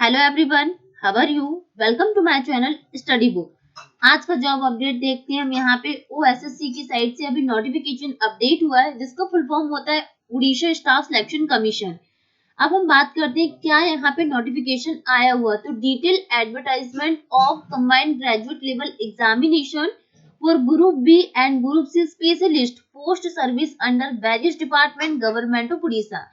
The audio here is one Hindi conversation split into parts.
Hello everyone, how are you? Welcome to my channel study book. आज का जॉब अपडेट देखते हैं हम। यहाँ पे ओएसएससी की साइड से अभी नोटिफिकेशन अपडेट हुआ है जिसका फुल फॉर्म होता है उड़ीसा स्टाफ सिलेक्शन कमीशन। अब हम बात करते हैं क्या यहाँ पे नोटिफिकेशन आया हुआ। तो detail advertisement of combined graduate level examination for group B and group C specialist post service under various department government of Orissa.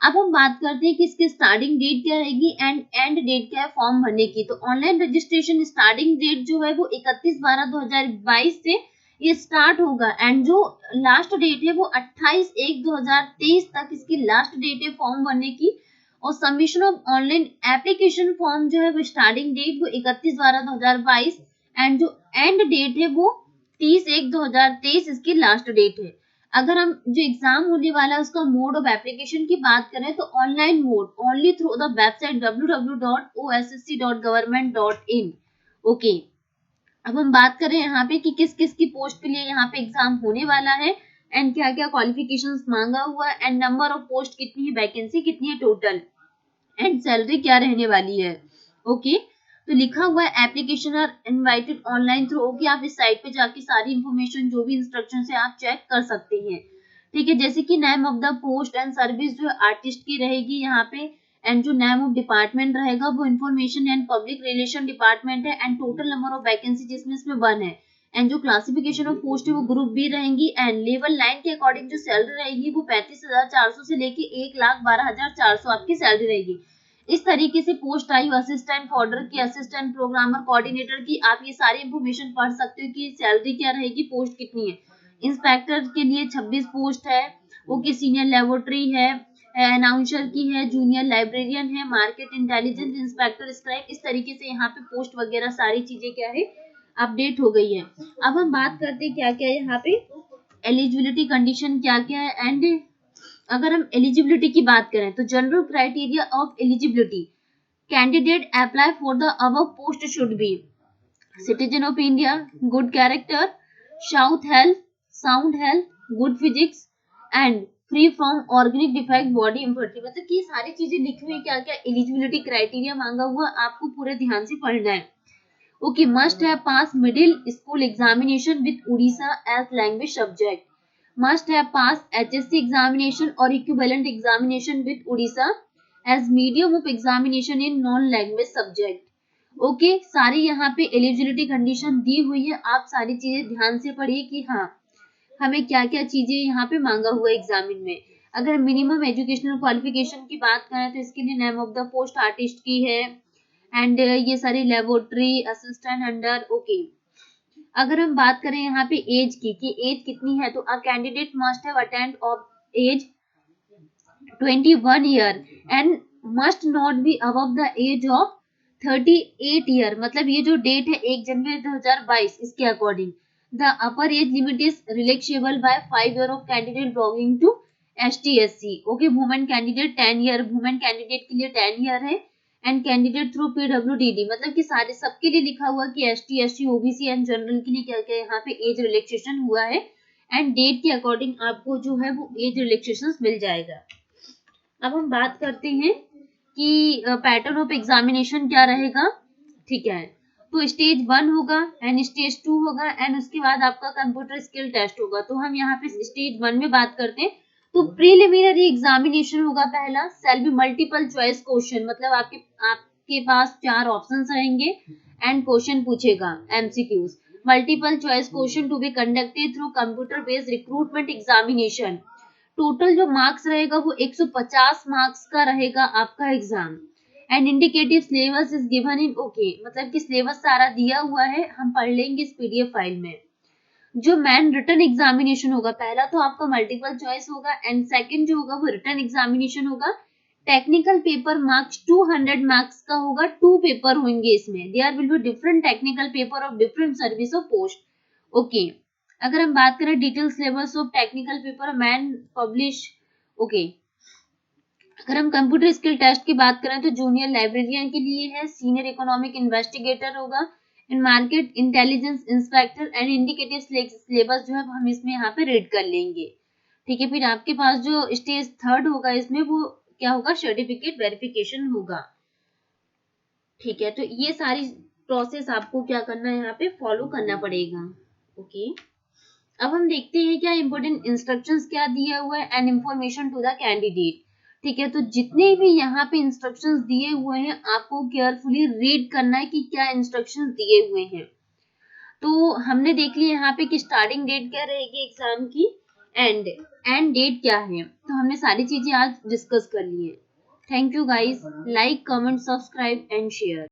अब हम बात करते हैं कि इसकी स्टार्टिंग डेट क्या रहेगी एंड एंड डेट क्या है फॉर्म भरने की। तो ऑनलाइन रजिस्ट्रेशन स्टार्टिंग डेट जो है वो 31/12/2022 से ये स्टार्ट होगा एंड जो लास्ट डेट है वो 28/1/2023 तक इसकी लास्ट डेट है फॉर्म भरने की। और submission of online application form जो है वो स्टार्टिंग डेट वो 31/12/2022 एंड जो एंड डेट है वो 30/1/2023 इसकी लास्ट डेट है। अगर हम जो एग्जाम होने वाला है उसका मोड ऑफ एप्लीकेशन की बात करें तो online mode only through the website www.ossc.government.in। Okay, अब हम बात करें यहाँ पे कि किस किस की पोस्ट के लिए यहाँ पे एग्जाम होने वाला है एंड क्या क्या क्वालिफिकेशंस मांगा हुआ है एंड नंबर ऑफ पोस्ट कितनी है, वैकेंसी कितनी है टोटल एंड सैलरी क्या रहने वाली है। ओके, तो लिखा हुआ है application are invited online through. Okay, आप इस साइट पे जाके सारी इंफॉर्मेशन जो भी इंस्ट्रक्शन है आप चेक कर सकते हैं। ठीक है, जैसे कि name of the post and service जो आर्टिस्ट की रहेगी यहाँ पे एंड जो नेम ऑफ डिपार्टमेंट रहेगा वो information and public relation department है and total number of vacancy जिसमें इसमें 1 है एंड जो क्लासिफिकेशन ऑफ पोस्ट है वो ग्रुप बी रहेंगी एंड लेवल 9 के अकॉर्डिंग जो सैलरी रहेगी वो 35,400 से लेके 1,12,400 आपकी सैलरी रहेगी। इस तरीके से पोस्ट आई असिस्टेंट फॉर्डर की, असिस्टेंट प्रोग्रामर कोऑर्डिनेटर की, आप ये सारी इंफॉर्मेशन पढ़ सकते हो कि सैलरी क्या रहेगी, पोस्ट कितनी है। इंस्पेक्टर के लिए 26 पोस्ट है। ओके, सीनियर लेबोरेटरी है, अनाउंसर की है, जूनियर लाइब्रेरियन है, मार्केट इंटेलिजेंस इंस्पेक्टर स्क्राइब। इस तरीके से यहाँ पे पोस्ट वगैरह सारी चीजें क्या है अपडेट हो गई है। अब हम बात करते हैं क्या क्या है यहाँ पे एलिजिबिलिटी कंडीशन क्या क्या है एंड अगर हम एलिजिबिलिटी की बात करें तो general criteria of eligibility candidate apply for the above post should be citizen of India, good character, sound health, good physics and free from organic defect, body infirmity. मतलब कि सारी चीजें लिखी हुई क्या क्या एलिजिबिलिटी क्राइटेरिया मांगा हुआ आपको पूरे ध्यान से पढ़ना है। Okay, must have pass middle school examination with Orissa as language subject, must have passed HSC examination or equivalent examination with Odisha as medium of examination in non-language subject। Okay, सारी यहाँ पे एलिजिबिलिटी कंडीशन दी हुई है, आप सारी चीजें ध्यान से पढ़िए कि हाँ हमें क्या क्या चीजें यहाँ पे मांगा हुआ है एग्जामिन में। अगर मिनिमम एजुकेशनल क्वालिफिकेशन की बात करें तो इसके लिए name of the post artist की है एंड ये सारी लेबोरेटरी असिस्टेंट अंडर। ओके, अगर हम बात करें यहाँ पे एज की कि एज कितनी है तो a candidate must have attend of age 21 year and must not be above the age of 38 year. मतलब ये जो डेट है 1 जनवरी 2022 इसके according the upper age limit is relaxable by 5 year of candidate belonging to ST/SC। Okay, women candidate 10 year, women candidate के लिए 10 ईयर है एंड कैंडिडेट थ्रू PWDD। मतलब कि सारे सबके लिए लिखा हुआ कि ST/SC OBC एंड जनरल के लिए क्या क्या यहाँ पे एज रिलैक्सेशन हुआ है एंड डेट के अकॉर्डिंग आपको जो है वो एज रिलैक्सेशन मिल जाएगा। अब हम बात करते हैं कि पैटर्न ऑफ एग्जामिनेशन क्या रहेगा। ठीक है, तो स्टेज 1 होगा एंड स्टेज 2 होगा एंड उसके बाद आपका कंप्यूटर स्किल टेस्ट होगा। तो हम यहाँ पे स्टेज 1 में बात करते हैं तो प्रीलिमिनरी एग्जामिनेशन होगा पहला, shall be multiple choice question. मतलब आपके पास 4 ऑप्शंस रहेंगे एंड क्वेश्चन पूछेगा MCQs, multiple choice question to be conducted through computer based recruitment examination. Total जो मार्क्स रहेगा वो 150 मार्क्स का रहेगा आपका exam and indicative syllabus is given in. Okay, मतलब कि सिलेबस सारा दिया हुआ है, हम पढ़ लेंगे इस PDF फाइल में। जो मैन रिटन एग्जामिनेशन होगा, पहला तो आपका मल्टीपल चॉइस होगा एंड सेकंड जो होगा वो रिटन एग्जामिनेशन होगा। टेक्निकल पेपर मार्क्स 200 मार्क्स का होगा, 2 पेपर होंगे इसमें। There will be different technical paper of different service of post. Okay, अगर हम बात करें detail syllabus of technical paper main publish. Okay, अगर हम कंप्यूटर स्किल टेस्ट की बात करें तो जूनियर लाइब्रेरियन के लिए है, सीनियर इकोनॉमिक इन्वेस्टिगेटर होगा and market intelligence inspector and indicative syllabus जो है हम इसमें यहाँ पे रीड कर लेंगे। ठीक है, फिर आपके पास जो स्टेज 3 होगा इसमें वो क्या होगा, सर्टिफिकेट वेरिफिकेशन होगा। ठीक है, तो ये सारी प्रोसेस आपको क्या करना है, यहाँ पे फॉलो करना पड़ेगा। ओके, अब हम देखते हैं क्या इंपॉर्टेंट इंस्ट्रक्शंस क्या दिया हुआ है and information to the candidate. ठीक है, तो जितने भी यहाँ पे इंस्ट्रक्शंस दिए हुए हैं आपको केयरफुली रीड करना है कि क्या इंस्ट्रक्शंस दिए हुए हैं। तो हमने देख लिया यहाँ पे कि स्टार्टिंग डेट क्या रहेगी एग्जाम की, एंड डेट क्या है। तो हमने सारी चीजें आज डिस्कस कर ली है। Thank you guys, like comment subscribe and share.